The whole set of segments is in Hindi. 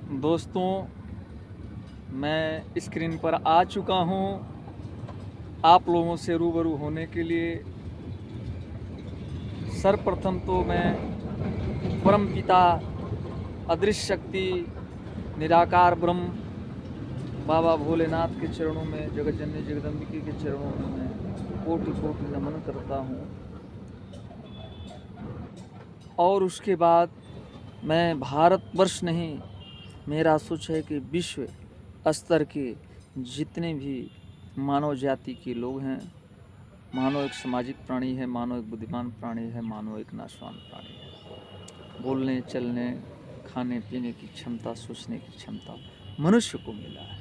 दोस्तों, मैं स्क्रीन पर आ चुका हूँ आप लोगों से रूबरू होने के लिए। सर्वप्रथम तो मैं परमपिता अदृश्य शक्ति निराकार ब्रह्म बाबा भोलेनाथ के चरणों में, जगत जननी जगदम्बिके के चरणों में मैं कोटि कोटि नमन करता हूँ। और उसके बाद मैं भारतवर्ष नहीं, मेरा सोच है कि विश्व स्तर के जितने भी मानव जाति के लोग हैं, मानव एक सामाजिक प्राणी है, मानव एक बुद्धिमान प्राणी है, मानव एक नाशवान प्राणी है। बोलने चलने खाने पीने की क्षमता, सोचने की क्षमता मनुष्य को मिला है।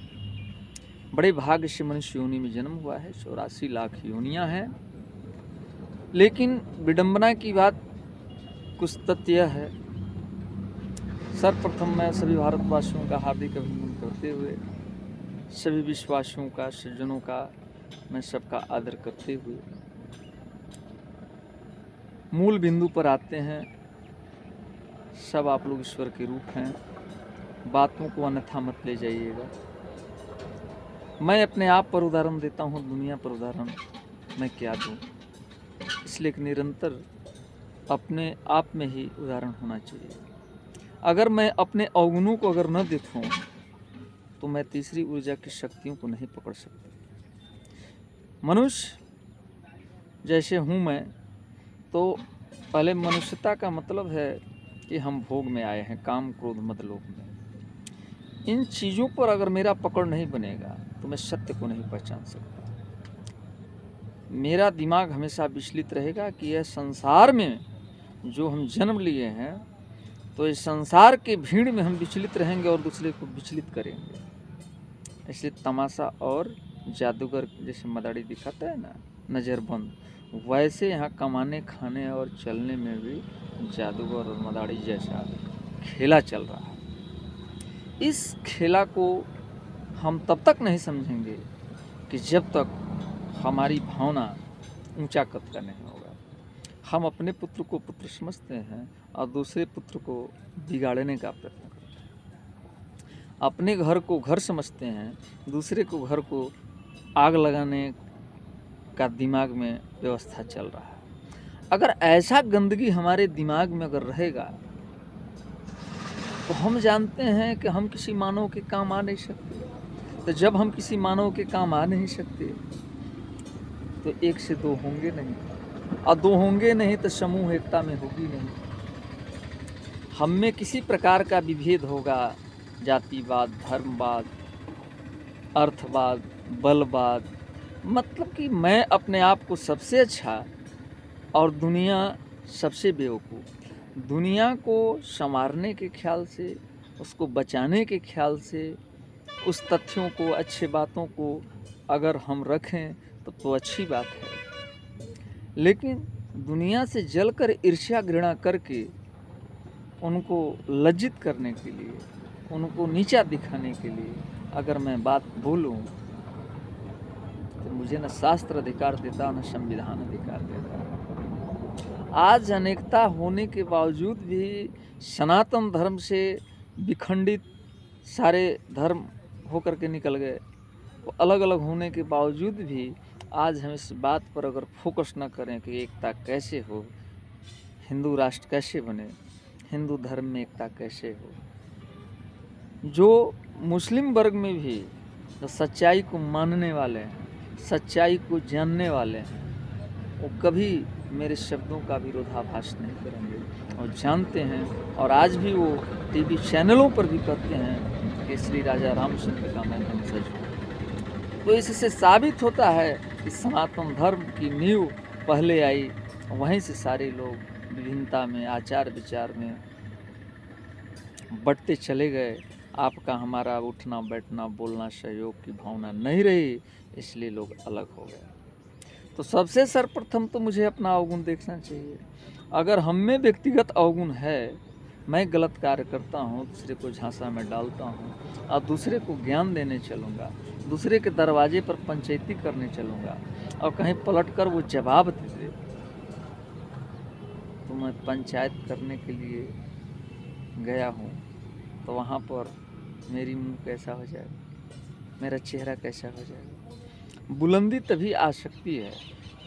बड़े भाग्य से मनुष्य योनि में जन्म हुआ है। 84 लाख योनियां हैं। लेकिन विडंबना की बात कुछ तथ्य यह है, सर्वप्रथम मैं सभी भारतवासियों का हार्दिक अभिनंदन करते हुए, सभी विश्ववासियों का, सज्जनों का मैं सबका आदर करते हुए मूल बिंदु पर आते हैं। सब आप लोग ईश्वर के रूप हैं, बातों को अन्यथा मत ले जाइएगा। मैं अपने आप पर उदाहरण देता हूँ, दुनिया पर उदाहरण मैं क्या दूँ, इसलिए कि निरंतर अपने आप में ही उदाहरण होना चाहिए। अगर मैं अपने अवगुणों को अगर न देखूँ तो मैं तीसरी ऊर्जा की शक्तियों को नहीं पकड़ सकता। मनुष्य जैसे हूँ मैं, तो पहले मनुष्यता का मतलब है कि हम भोग में आए हैं, काम क्रोध मद लोभ में। इन चीज़ों पर अगर मेरा पकड़ नहीं बनेगा तो मैं सत्य को नहीं पहचान सकता। मेरा दिमाग हमेशा विचलित रहेगा कि यह संसार में जो हम जन्म लिए हैं, तो इस संसार के भीड़ में हम विचलित रहेंगे और दूसरे को विचलित करेंगे। ऐसे तमाशा और जादूगर जैसे मदारी दिखाता है ना, नज़रबंद, वैसे यहाँ कमाने खाने और चलने में भी जादूगर और मदारी जैसा खेला चल रहा है। इस खेला को हम तब तक नहीं समझेंगे कि जब तक हमारी भावना ऊंचा कद का नहीं होगा। हम अपने पुत्र को पुत्र समझते हैं और दूसरे पुत्र को बिगाड़ने का प्रयत्न करते हैं। अपने घर को घर समझते हैं, दूसरे को घर को आग लगाने का दिमाग में व्यवस्था चल रहा है। अगर ऐसा गंदगी हमारे दिमाग में अगर रहेगा तो हम जानते हैं कि हम किसी मानव के काम आ नहीं सकते। तो जब हम किसी मानव के काम आ नहीं सकते तो एक से दो होंगे नहीं, और दो होंगे नहीं तो समूह एकता में होगी नहीं। हम में किसी प्रकार का विभेद होगा, जातिवाद, धर्मवाद, अर्थवाद, बलवाद, मतलब कि मैं अपने आप को सबसे अच्छा और दुनिया सबसे बेवकूफ़। दुनिया को संवारने के ख्याल से, उसको बचाने के ख्याल से, उस तथ्यों को, अच्छे बातों को अगर हम रखें तो अच्छी बात है। लेकिन दुनिया से जलकर ईर्ष्या घृणा करके उनको लज्जित करने के लिए, उनको नीचा दिखाने के लिए अगर मैं बात बोलूं तो मुझे न शास्त्र अधिकार देता, न संविधान अधिकार देता। आज अनेकता होने के बावजूद भी सनातन धर्म से विखंडित सारे धर्म होकर के निकल गए। वो अलग अलग होने के बावजूद भी आज हम इस बात पर अगर फोकस न करें कि एकता कैसे हो, हिंदू राष्ट्र कैसे बने, हिंदू धर्म में एकता कैसे हो। जो मुस्लिम वर्ग में भी जो सच्चाई को मानने वाले हैं, सच्चाई को जानने वाले हैं, वो कभी मेरे शब्दों का विरोधाभास नहीं करेंगे और जानते हैं। और आज भी वो टीवी चैनलों पर भी कहते हैं कि श्री राजा रामचंद्र का मैं वंशज हूँ। तो इससे साबित होता है कि सनातन धर्म की नींव पहले आई, वहीं से सारे लोग विभिन्नता में, आचार विचार में बढ़ते चले गए। आपका हमारा उठना बैठना बोलना सहयोग की भावना नहीं रही, इसलिए लोग अलग हो गए। तो सबसे सर्वप्रथम तो मुझे अपना अवगुण देखना चाहिए। अगर हम में व्यक्तिगत अवगुण है, मैं गलत कार्य करता हूँ, दूसरे को झांसा में डालता हूँ और दूसरे को ज्ञान देने चलूँगा, दूसरे के दरवाजे पर पंचायती करने चलूँगा और कहीं पलटकर वो जवाब दे दे, तो मैं पंचायत करने के लिए गया हूँ तो वहाँ पर मेरी मुंह कैसा हो जाएगा, मेरा चेहरा कैसा हो जाएगा। बुलंदी तभी आ सकती है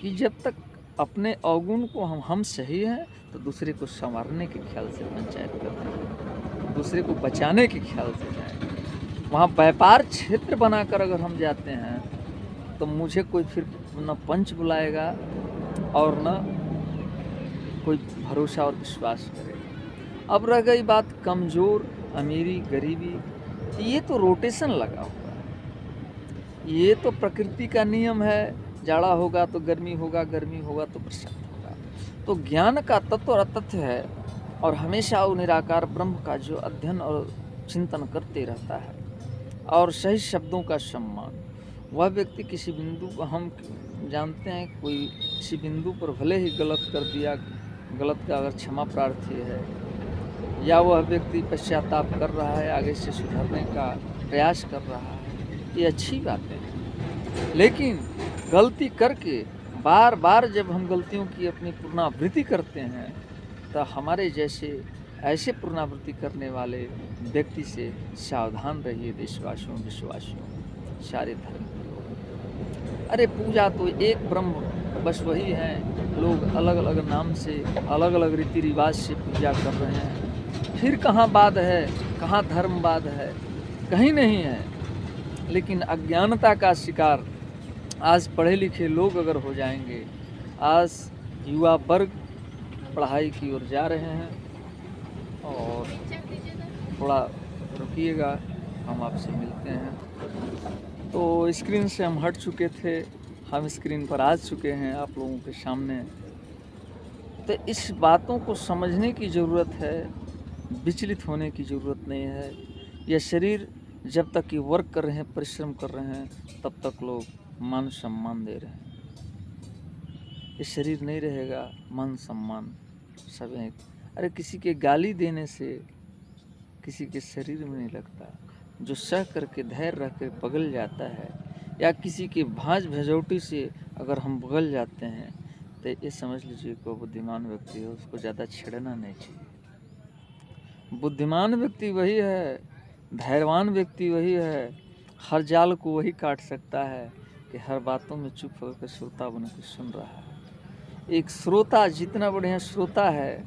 कि जब तक अपने अवगुण को हम सही हैं तो दूसरे को संवारने के ख्याल से पंचायत करते हैं, दूसरे को बचाने के ख्याल से जाएं। वहाँ व्यापार क्षेत्र बनाकर अगर हम जाते हैं तो मुझे कोई फिर न पंच बुलाएगा और न कोई भरोसा और विश्वास करेगा। अब रह गई बात कमज़ोर, अमीरी, गरीबी, ये तो रोटेशन लगा हुआ है, ये तो प्रकृति का नियम है। जाड़ा होगा तो गर्मी होगा, गर्मी होगा तो बरसात होगा। तो ज्ञान का तत्व और अतथ्य है और हमेशा वो निराकार ब्रह्म का जो अध्ययन और चिंतन करते रहता है और सही शब्दों का सम्मान, वह व्यक्ति किसी बिंदु को हम जानते हैं, कोई किसी बिंदु पर भले ही गलत कर दिया, गलत का अगर क्षमा प्रार्थी है या वह व्यक्ति पश्चाताप कर रहा है, आगे से सुधरने का प्रयास कर रहा है, ये अच्छी बातें हैं। लेकिन गलती करके बार बार जब हम गलतियों की अपनी पुनरावृत्ति करते हैं तो हमारे जैसे ऐसे पुनरावृत्ति करने वाले व्यक्ति से सावधान रहिए देशवासियों, विश्वासियों, सारे धर्म के लोग। अरे पूजा तो एक ब्रह्म बस वही है, लोग अलग अलग नाम से अलग अलग रीति रिवाज से पूजा कर रहे हैं। फिर कहाँ बाद है, कहाँ धर्मवाद है, कहीं नहीं है। लेकिन अज्ञानता का शिकार आज पढ़े लिखे लोग अगर हो जाएंगे, आज युवा वर्ग पढ़ाई की ओर जा रहे हैं। और थोड़ा रुकिएगा, हम आपसे मिलते हैं। तो स्क्रीन से हम हट चुके थे, हम स्क्रीन पर आ चुके हैं आप लोगों के सामने। तो इस बातों को समझने की ज़रूरत है, विचलित होने की ज़रूरत नहीं है। यह शरीर जब तक ये वर्क कर रहे हैं, परिश्रम कर रहे हैं, तब तक लोग मान सम्मान दे रहे हैं। ये शरीर नहीं रहेगा, मान सम्मान सब है। अरे किसी के गाली देने से किसी के शरीर में नहीं लगता। जो सह करके धैर्य रख कर पगल जाता है, या किसी के भांज भजौटी से अगर हम बगल जाते हैं, तो ये समझ लीजिए कोई बुद्धिमान व्यक्ति है, उसको ज़्यादा छेड़ना नहीं चाहिए। बुद्धिमान व्यक्ति वही है, धैर्यवान व्यक्ति वही है, हर जाल को वही काट सकता है कि हर बातों में चुप होकर श्रोता बन के सुन रहा है। एक श्रोता जितना बढ़िया श्रोता है,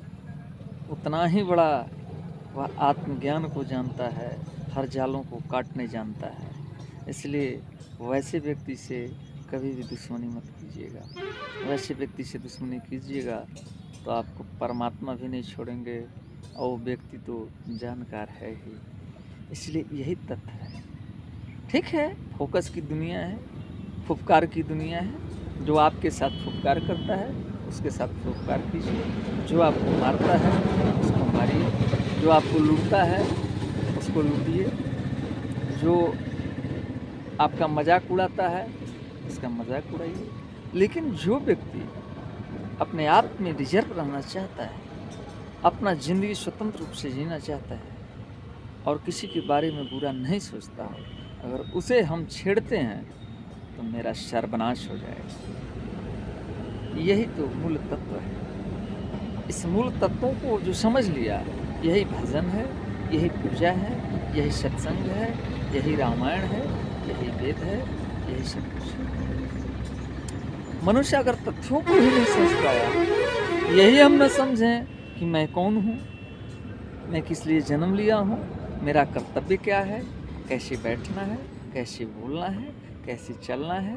उतना ही बड़ा वह आत्मज्ञान को जानता है, हर जालों को काटने जानता है। इसलिए वैसे व्यक्ति से कभी भी दुश्मनी मत कीजिएगा। वैसे व्यक्ति से दुश्मनी कीजिएगा तो आपको परमात्मा भी नहीं छोड़ेंगे, और वो व्यक्ति तो जानकार है ही। इसलिए यही तथ्य है। ठीक है, फोकस की दुनिया है, फुफकार की दुनिया है। जो आपके साथ फुफकार करता है उसके साथ फुफकार कीजिए, जो आपको मारता है उसको मारिए, जो आपको लूटता है उसको लूटिए, जो आपका मजाक उड़ाता है उसका मजाक उड़ाइए। लेकिन जो व्यक्ति अपने आप में रिजर्व रहना चाहता है, अपना ज़िंदगी स्वतंत्र रूप से जीना चाहता है और किसी के बारे में बुरा नहीं सोचता हो, अगर उसे हम छेड़ते हैं तो मेरा सर्वनाश हो जाएगा। यही तो मूल तत्व है। इस मूल तत्वों को जो समझ लिया, यही भजन है, यही पूजा है, यही सत्संग है, यही रामायण है, यही वेद है, यही सब कुछ है। मनुष्य अगर तथ्यों को ही नहीं समझ पाया, यही हम न समझें कि मैं कौन हूँ, मैं किस लिए जन्म लिया हूँ, मेरा कर्तव्य क्या है, कैसे बैठना है, कैसे बोलना है, कैसे चलना है,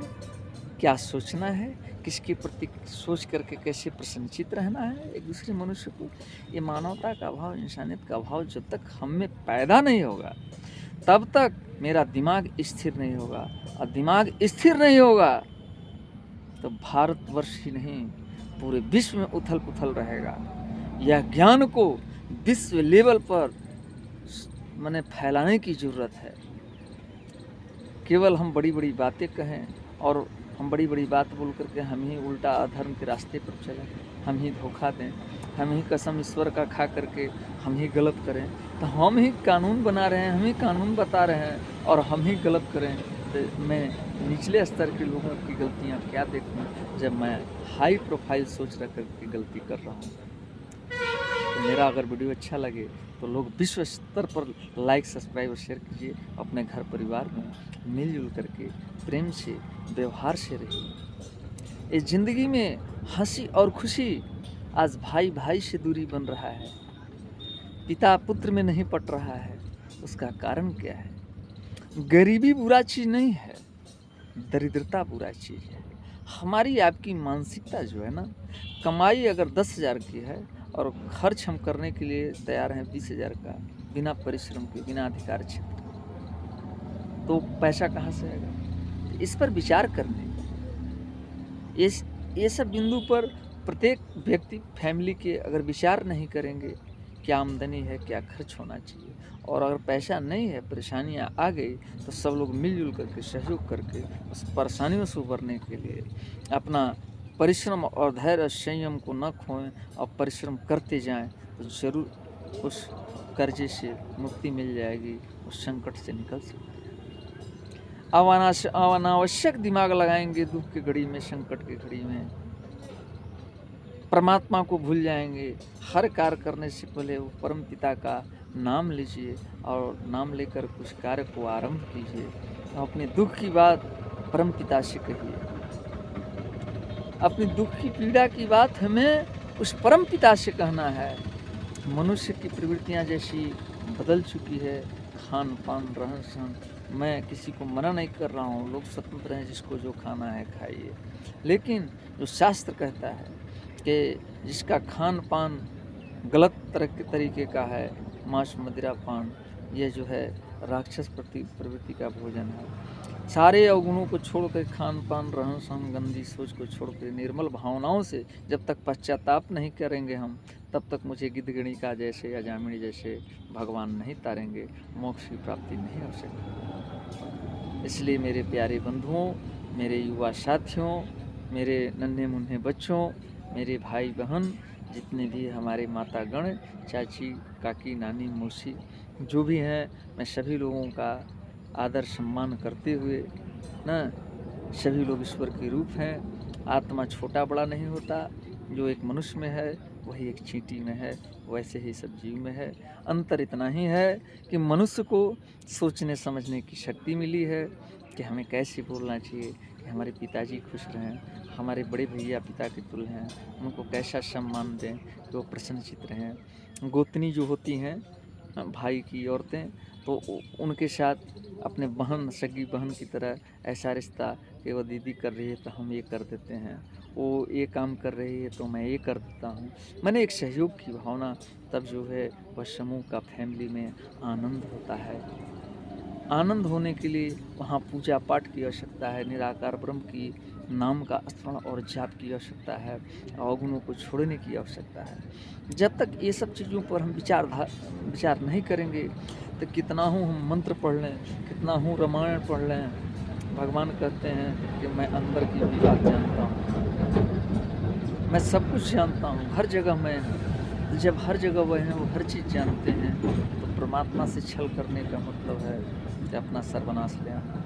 क्या सोचना है, किसके प्रति सोच करके कैसे प्रसन्नचित रहना है एक दूसरे मनुष्य को। ये मानवता का भाव, इंसानियत का भाव जब तक हम में पैदा नहीं होगा, तब तक मेरा दिमाग स्थिर नहीं होगा। और दिमाग स्थिर नहीं होगा तो भारतवर्ष ही नहीं, पूरे विश्व में उथल पुथल रहेगा। यह ज्ञान को विश्व लेवल पर मैंने फैलाने की ज़रूरत है। केवल हम बड़ी बड़ी बातें कहें और हम बड़ी बड़ी बात बोल करके हम ही उल्टा अधर्म के रास्ते पर चलें, हम ही धोखा दें, हम ही कसम ईश्वर का खा करके हम ही गलत करें, तो हम ही कानून बना रहे हैं, हम ही कानून बता रहे हैं और हम ही गलत करें। तो मैं निचले स्तर के लोगों की गलतियाँ क्या देखूँ जब मैं हाई प्रोफाइल सोच रख कर के गलती कर रहा हूँ। तो मेरा अगर वीडियो अच्छा लगे तो लोग विश्व स्तर पर लाइक, सब्सक्राइब और शेयर कीजिए। अपने घर परिवार में मिलजुल करके प्रेम से, व्यवहार से रहिए। इस ज़िंदगी में हंसी और खुशी, आज भाई भाई से दूरी बन रहा है, पिता पुत्र में नहीं पट रहा है। उसका कारण क्या है? गरीबी बुरा चीज़ नहीं है, दरिद्रता बुरा चीज़ है। हमारी आपकी मानसिकता जो है ना, कमाई अगर 10,000 की है और खर्च हम करने के लिए तैयार हैं 20,000 का, बिना परिश्रम के, बिना अधिकार क्षेत्र के, तो पैसा कहाँ से आएगा? इस पर विचार करने, ये सब बिंदु पर प्रत्येक व्यक्ति, फैमिली के अगर विचार नहीं करेंगे, क्या आमदनी है, क्या खर्च होना चाहिए, और अगर पैसा नहीं है, परेशानियां आ गई, तो सब लोग मिलजुल करके, सहयोग करके उस परेशानियों से उबरने के लिए अपना परिश्रम और धैर्य और संयम को न खोएं और परिश्रम करते जाएं, तो ज़रूर उस कर्जे से मुक्ति मिल जाएगी, उस संकट से निकल सकते हैं। अनावश्यक दिमाग लगाएंगे दुख की घड़ी में, संकट की घड़ी में, परमात्मा को भूल जाएंगे। हर कार्य करने से पहले वो परम पिता का नाम लीजिए और नाम लेकर कुछ कार्य को आरंभ कीजिए। अपने दुख की बात परम पिता से कहिए, अपनी दुख की पीड़ा की बात हमें उस परम पिता से कहना है। मनुष्य की प्रवृत्तियां जैसी बदल चुकी है, खान पान, रहन सहन, मैं किसी को मना नहीं कर रहा हूँ, लोग स्वतंत्र हैं, जिसको जो खाना है खाइए। लेकिन जो शास्त्र कहता है कि जिसका खान पान गलत तरीके का है, मांस मदिरा पान, यह जो है राक्षस प्रवृत्ति का भोजन है। सारे अवगुणों को छोड़कर, खान पान, रहन सहन, गंदी सोच को छोड़कर, निर्मल भावनाओं से जब तक पश्चाताप नहीं करेंगे हम, तब तक मुझे गिद्धगणिका जैसे या जामिनी जैसे भगवान नहीं तारेंगे, मोक्ष की प्राप्ति नहीं हो सकती। इसलिए मेरे प्यारे बंधुओं, मेरे युवा साथियों, मेरे नन्हे मुन्ने बच्चों, मेरे भाई बहन, जितने भी हमारे माता गण, चाची, काकी, नानी, मौसी जो भी हैं, मैं सभी लोगों का आदर सम्मान करते हुए ना, सभी लोग ईश्वर के रूप हैं। आत्मा छोटा बड़ा नहीं होता, जो एक मनुष्य में है वही एक चींटी में है, वैसे ही सब जीव में है। अंतर इतना ही है कि मनुष्य को सोचने समझने की शक्ति मिली है कि हमें कैसे बोलना चाहिए कि हमारे पिताजी खुश रहें, हमारे बड़े भैया पिता के तुल्य हैं, उनको कैसा सम्मान दें कि वो प्रसन्नचित्त रहें। गोतनी जो होती हैं, भाई की औरतें, तो उनके साथ अपने बहन, सगी बहन की तरह ऐसा रिश्ता कि वो दीदी कर रही है तो हम ये कर देते हैं, वो ये काम कर रही है तो मैं ये कर देता हूँ। मैंने एक सहयोग की भावना, तब जो है वह समूह का, फैमिली में आनंद होता है। आनंद होने के लिए वहाँ पूजा पाठ की आवश्यकता है, निराकार ब्रह्म की नाम का स्मरण और जाप की आवश्यकता है, अवगुणों को छोड़ने की आवश्यकता है। जब तक ये सब चीज़ों पर हम विचार नहीं करेंगे, तो कितना हूँ हम मंत्र पढ़ लें, कितना हूँ रामायण पढ़ लें, भगवान कहते हैं कि मैं अंदर की भी बात जानता हूँ, मैं सब कुछ जानता हूँ, हर जगह मैं हूँ। जब हर जगह वह हैं, वो हर चीज़ जानते हैं, तो परमात्मा से छल करने का मतलब है कि अपना सर्वनाश ले आना।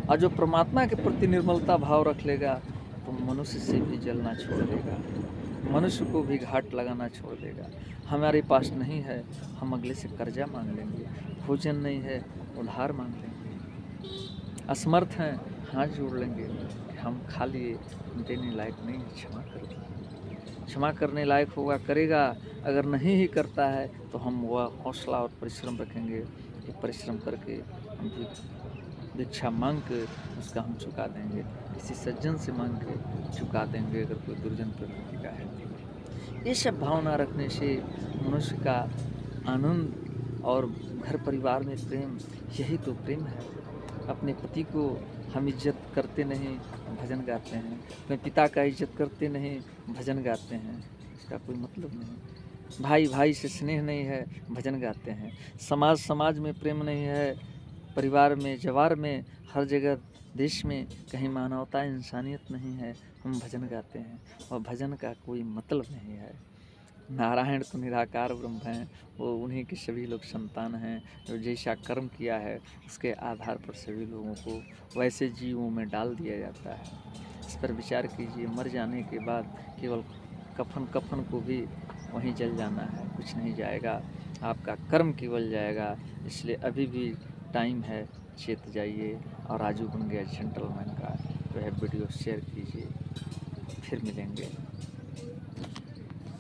और जो परमात्मा के प्रति निर्मलता भाव रख लेगा, तो मनुष्य से भी जलना छोड़ देगा, मनुष्य को भी घाट लगाना छोड़ देगा। हमारे पास नहीं है, हम अगले से कर्जा मांग लेंगे, भोजन नहीं है, उधार मांग लेंगे, असमर्थ हैं, हाथ जोड़ लेंगे कि हम खा लिए, देने लायक नहीं, क्षमा कर दीजिए। क्षमा करने लायक होगा करेगा, अगर नहीं ही करता है तो हम वह हौसला और परिश्रम रखेंगे कि परिश्रम करके हम भी भिक्षा मांग के उसका हम चुका देंगे, किसी सज्जन से मांग के चुका देंगे अगर कोई दुर्जन प्रवृत्ति का है तो। ये सब भावना रखने से मनुष्य का आनंद और घर परिवार में प्रेम, यही तो प्रेम है। अपने पति को हम इज्जत करते नहीं, भजन गाते हैं, अपने पिता का इज्जत करते नहीं, भजन गाते हैं, इसका कोई मतलब नहीं। भाई भाई से स्नेह नहीं है, भजन गाते हैं। समाज में प्रेम नहीं है, परिवार में, जवार में, हर जगह, देश में कहीं मानवता, इंसानियत नहीं है, हम भजन गाते हैं, और भजन का कोई मतलब नहीं है। नारायण तो निराकार ब्रह्म हैं, वो उन्हीं के सभी लोग संतान हैं, जो जैसा कर्म किया है उसके आधार पर सभी लोगों को वैसे जीवों में डाल दिया जाता है। इस पर विचार कीजिए, मर जाने के बाद केवल कफन को भी वहीं जल जाना है, कुछ नहीं जाएगा। आपका कर्म केवल जाएगा। इसलिए अभी भी टाइम है, चेत जाइए और राजू बन गया जेंटलमैन का। वह वीडियो शेयर कीजिए। फिर मिलेंगे।